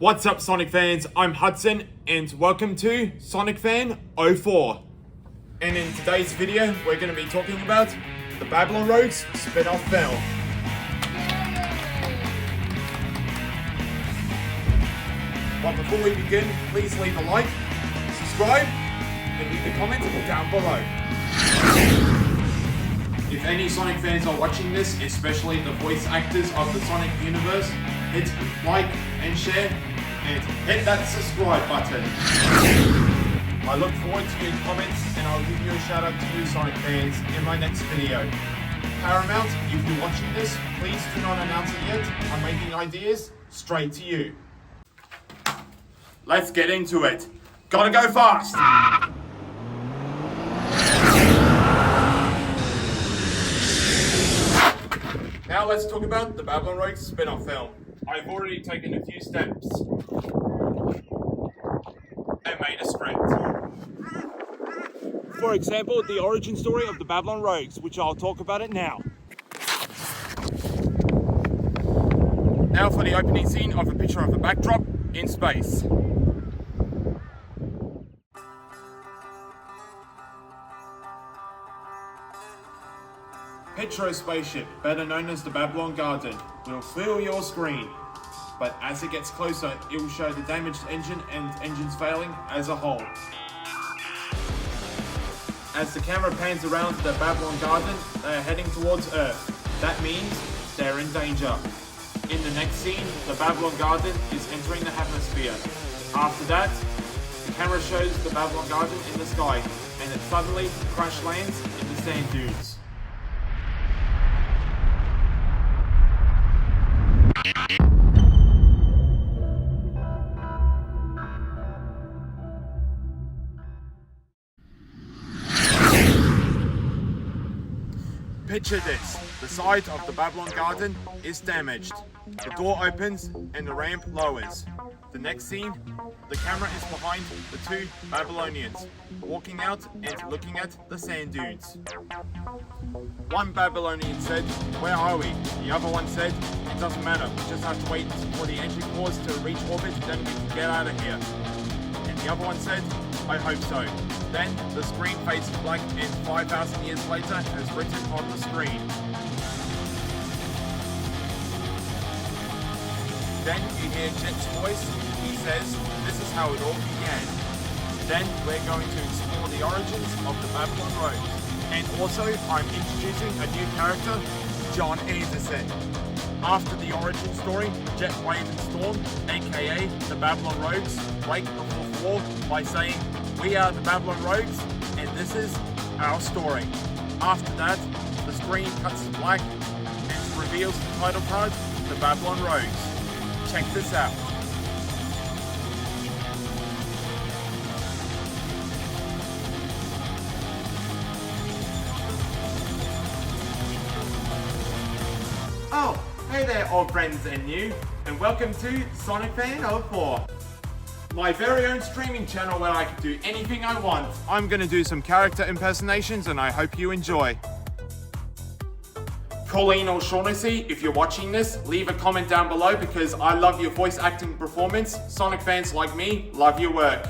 What's up, Sonic fans? I'm Hudson, and welcome to Sonic Fan 04. And in today's video, we're going to be talking about the Babylon Rogues spin-off film. But before we begin, please leave a like, subscribe, and leave a comment down below. If any Sonic fans are watching this, especially the voice actors of the Sonic universe, hit like and share, and hit that subscribe button. I look forward to your comments, and I'll give you a shout out to you Sonic fans in my next video. Paramount, if you're watching this, please do not announce it yet. I'm making ideas straight to you. Let's get into it. Gotta go fast! Now let's talk about the Babylon Rogues spin-off film. I've already taken a few steps and made a script. For example, the origin story of the Babylon Rogues, which I'll talk about it now. Now for the opening scene of a picture of a backdrop in space. Petro spaceship, better known as the Babylon Garden, will fill your screen, but as it gets closer, it will show the damaged engine and engines failing as a whole. As the camera pans around the Babylon Garden, they are heading towards Earth. That means they're in danger. In the next scene, the Babylon Garden is entering the atmosphere. After that, the camera shows the Babylon Garden in the sky, and it suddenly crash lands in the sand dunes. Picture this, the side of the Babylon Garden is damaged. The door opens and the ramp lowers. The next scene, the camera is behind the two Babylonians, walking out and looking at the sand dunes. One Babylonian said, "Where are we?" The other one said, "It doesn't matter, we just have to wait for the entry cores to reach orbit, then we can get out of here." And the other one said, "I hope so." Then the screen fades to black and 5,000 years later is written on the screen. Then you hear Jet's voice. He says, "This is how it all began." Then we're going to explore the origins of the Babylon Rogues. And also, I'm introducing a new character, John Anderson. After the origin story, Jet, Wave, and Storm, aka the Babylon Rogues, break the fourth wall by saying, "We are the Babylon Rogues, and this is our story." After that, the screen cuts to black and reveals the title card, The Babylon Rogues. Check this out. Oh, hey there old friends and new, and welcome to Sonic Fan 04. My very own streaming channel where I can do anything I want. I'm gonna do some character impersonations and I hope you enjoy. Colleen O'Shaughnessy, if you're watching this, leave a comment down below because I love your voice acting performance. Sonic fans like me love your work.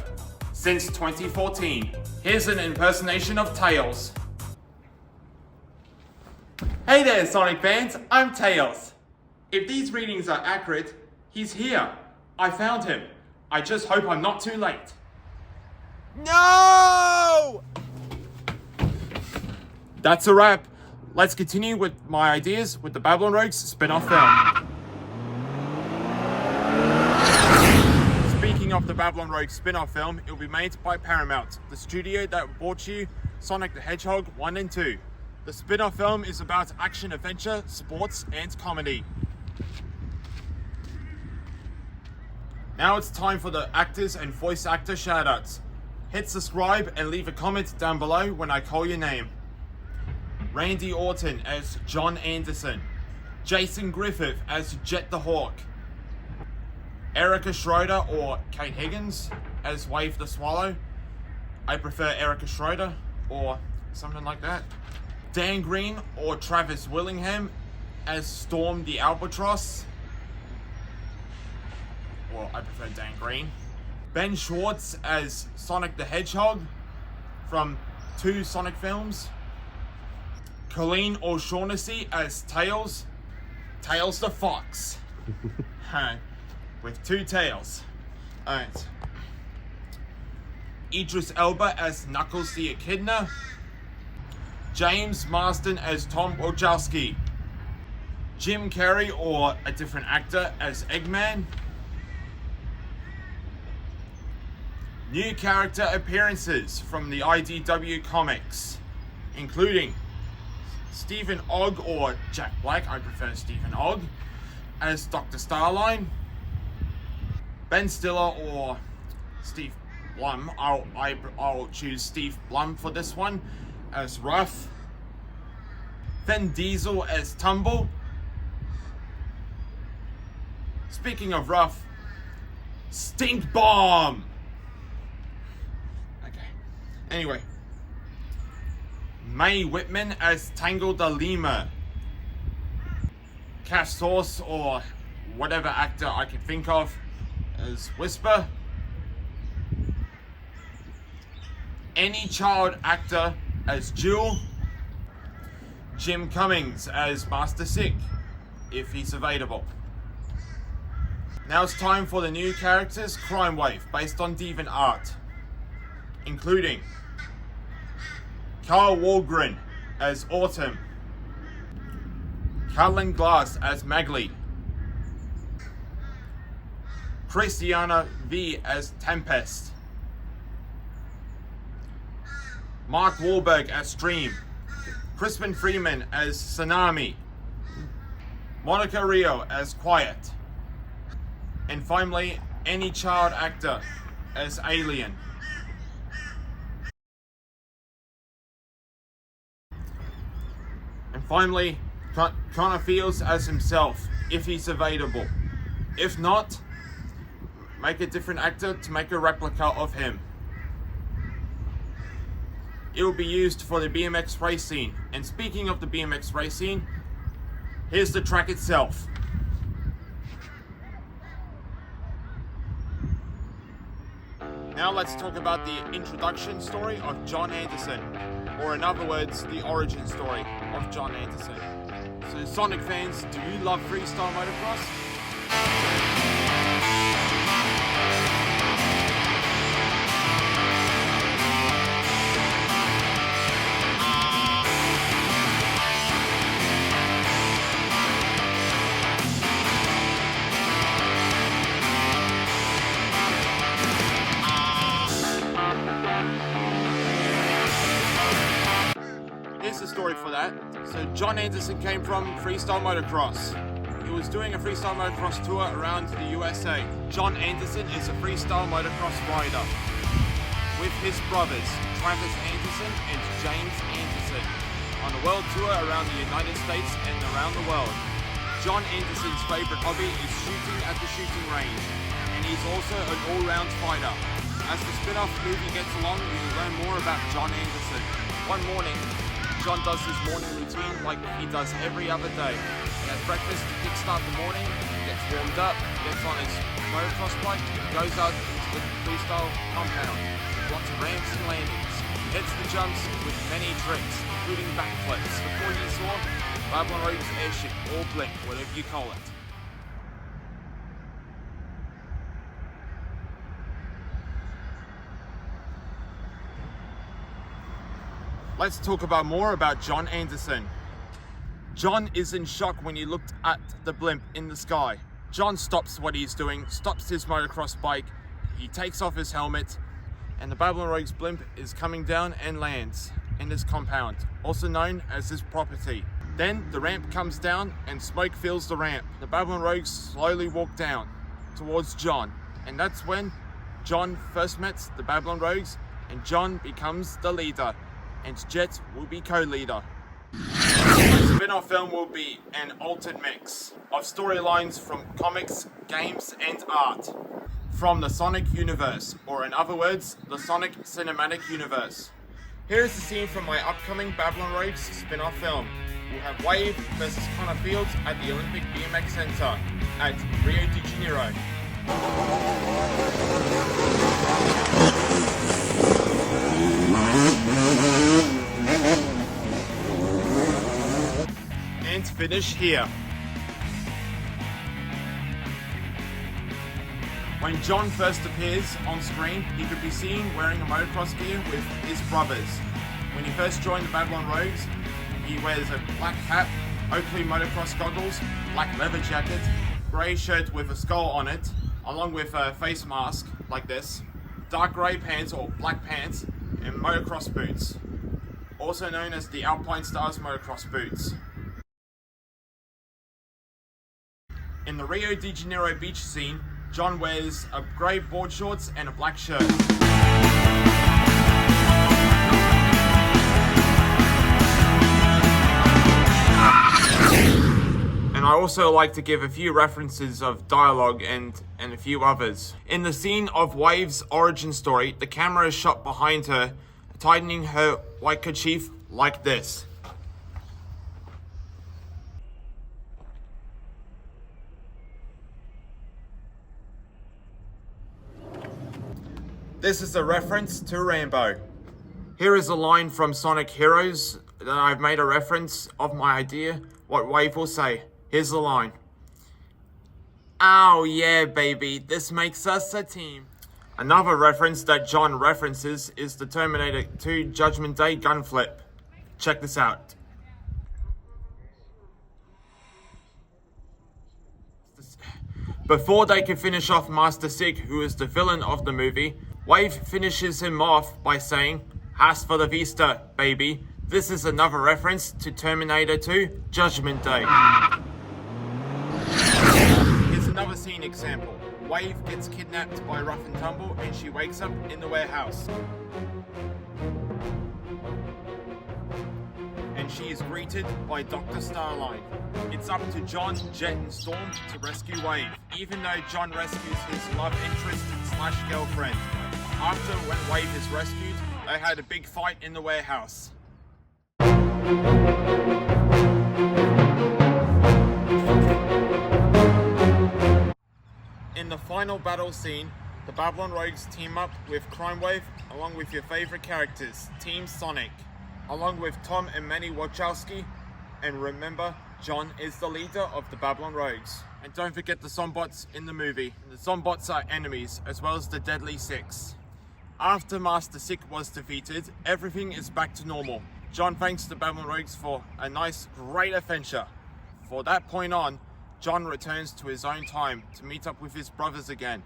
Since 2014. Here's an impersonation of Tails. Hey there Sonic fans, I'm Tails. If these readings are accurate, he's here. I found him. I just hope I'm not too late. No! That's a wrap. Let's continue with my ideas with the Babylon Rogues spin-off film. Speaking of the Babylon Rogues spin-off film, it will be made by Paramount, the studio that brought you Sonic the Hedgehog 1 and 2. The spin-off film is about action, adventure, sports, and comedy. Now it's time for the actors and voice actor shoutouts. Hit subscribe and leave a comment down below when I call your name. Randy Orton as John Anderson. Jason Griffith as Jet the Hawk. Erica Schroeder or Kate Higgins as Wave the Swallow. I prefer Erica Schroeder or something like that. Dan Green or Travis Willingham as Storm the Albatross. or I prefer Dan Green. Ben Schwartz as Sonic the Hedgehog from 2 Sonic films. Colleen O'Shaughnessy as Tails the Fox, with 2 tails. Alright. Idris Elba as Knuckles the Echidna. James Marsden as Tom Wojcicki. Jim Carrey or a different actor as Eggman. New character appearances from the IDW comics, including Stephen Ogg or Jack Black, I prefer Stephen Ogg, as Dr. Starline. Ben Stiller or Steve Blum, I'll choose Steve Blum for this one, as Ruff. Vin Diesel as Tumble. Speaking of Ruff, Stink Bomb! Okay, anyway. Mae Whitman as Tangle the Lemur. Cash Source or whatever actor I can think of as Whisper. Any child actor as Jewel. Jim Cummings as Master Sick, if he's available. Now it's time for the new characters Crime Wave, based on DeviantArt, including Carl Walgren as Autumn. Carlin Glass as Magley. Christiana V as Tempest. Mark Wahlberg as Stream. Crispin Freeman as Tsunami. Monica Rio as Quiet. And finally, any child actor as Alien. And finally, Connor Fields as himself, if he's available. If not, make a different actor to make a replica of him. It will be used for the BMX race scene. And speaking of the BMX race scene, here's the track itself. Now let's talk about the introduction story of John Anderson, or in other words, the origin story of John Anderson. So Sonic fans, do you love freestyle motocross? Here's the story for that. So John Anderson came from freestyle motocross. He was doing a freestyle motocross tour around the USA. John Anderson is a freestyle motocross rider with his brothers, Travis Anderson and James Anderson, on a world tour around the United States and around the world. John Anderson's favorite hobby is shooting at the shooting range, and he's also an all-round fighter. As the spin-off movie gets along, we learn more about John Anderson. One morning, John does his morning routine like he does every other day. He has breakfast to kickstart the morning, gets warmed up, gets on his motocross bike, and goes out into the freestyle compound. Lots of ramps and landings. He hits the jumps with many tricks, including backflips, before he saw Babylon Rogue's airship, or Blimp, whatever you call it. Let's talk about more about John Anderson. John is in shock when he looked at the blimp in the sky. John stops what he's doing, stops his motocross bike, he takes off his helmet, and the Babylon Rogue's blimp is coming down and lands in his compound, also known as his property. Then the ramp comes down and smoke fills the ramp. The Babylon Rogues slowly walk down towards John, and that's when John first met the Babylon Rogues, and John becomes the leader, and Jet will be co-leader. The spin-off film will be an altered mix of storylines from comics, games, and art from the Sonic universe, or in other words, the Sonic Cinematic Universe. Here is the scene from my upcoming Babylon Rogues spin-off film. We'll have Wave versus Connor Fields at the Olympic BMX Center at Rio de Janeiro. And finish here. When John first appears on screen, he could be seen wearing a motocross gear with his brothers. When he first joined the Babylon Rogues, he wears a black cap, Oakley motocross goggles, black leather jacket, grey shirt with a skull on it, along with a face mask like this, dark grey pants or black pants, and motocross boots, also known as the Alpine Stars motocross boots. In the Rio de Janeiro beach scene, John wears a grey board shorts and a black shirt. And I also like to give a few references of dialogue and a few others. In the scene of Wave's origin story, the camera is shot behind her, tightening her white kerchief like this. This is a reference to Rambo. Here is a line from Sonic Heroes that I've made a reference of my idea, what Wave will say. Here's the line. Oh yeah, baby, this makes us a team. Another reference that John references is the Terminator 2 Judgment Day gun flip. Check this out. Before they can finish off Master Sig, who is the villain of the movie, Wave finishes him off by saying, "Hasta la vista, baby." This is another reference to Terminator 2 Judgment Day. Here's another scene example. Wave gets kidnapped by Rough and Tumble and she wakes up in the warehouse. And she is greeted by Dr. Starline. It's up to John, Jet and Storm to rescue Wave, even though John rescues his love interest / girlfriend. After when Wave is rescued, they had a big fight in the warehouse. In the final battle scene, the Babylon Rogues team up with Crime Wave along with your favorite characters, Team Sonic, along with Tom and Manny Wachowski, and remember, John is the leader of the Babylon Rogues. And don't forget the Zombots in the movie. The Zombots are enemies, as well as the Deadly Six. After Master Sig was defeated, everything is back to normal. John thanks the Babylon Rogues for a nice, great adventure. For that point on, John returns to his own time to meet up with his brothers again.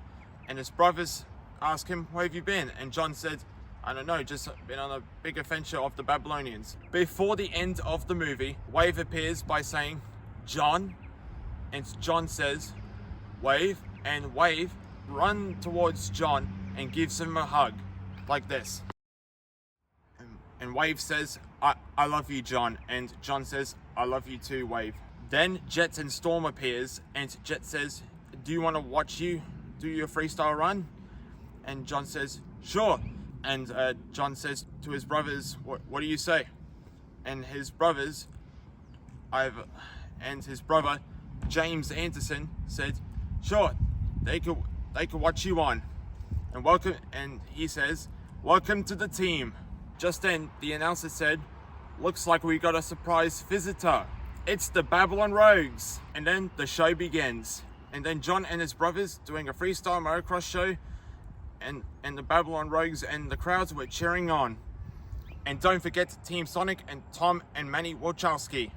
And his brothers ask him, "Where have you been?" And John said, "I don't know, just been on a big adventure of the Babylonians." Before the end of the movie, Wave appears by saying, "John," and John says, "Wave," and Wave runs towards John and gives him a hug, like this. And Wave says, I love you, John," and John says, "I love you too, Wave." Then Jet and Storm appears, and Jet says, "Do you want to watch you do your freestyle run?" And John says, "Sure." And John says to his brothers, what do you say?" And his brothers, his brother James Anderson said, "Sure, they could watch you on." And welcome, and he says, "Welcome to the team." Just then, the announcer said, "Looks like we got a surprise visitor. It's the Babylon Rogues." And then the show begins. And then John and his brothers doing a freestyle motocross show, and the Babylon Rogues and the crowds were cheering on. And don't forget Team Sonic and Tom and Manny Wachowski.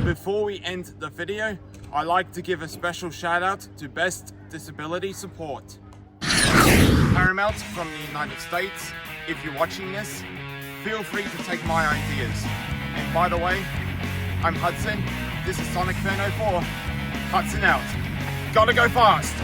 Before we end the video, I like to give a special shout out to Best Disability Support. Paramount from the United States, if you're watching this, feel free to take my ideas. And by the way, I'm Hudson, this is Sonic Fan 04, Hudson out. Gotta go fast!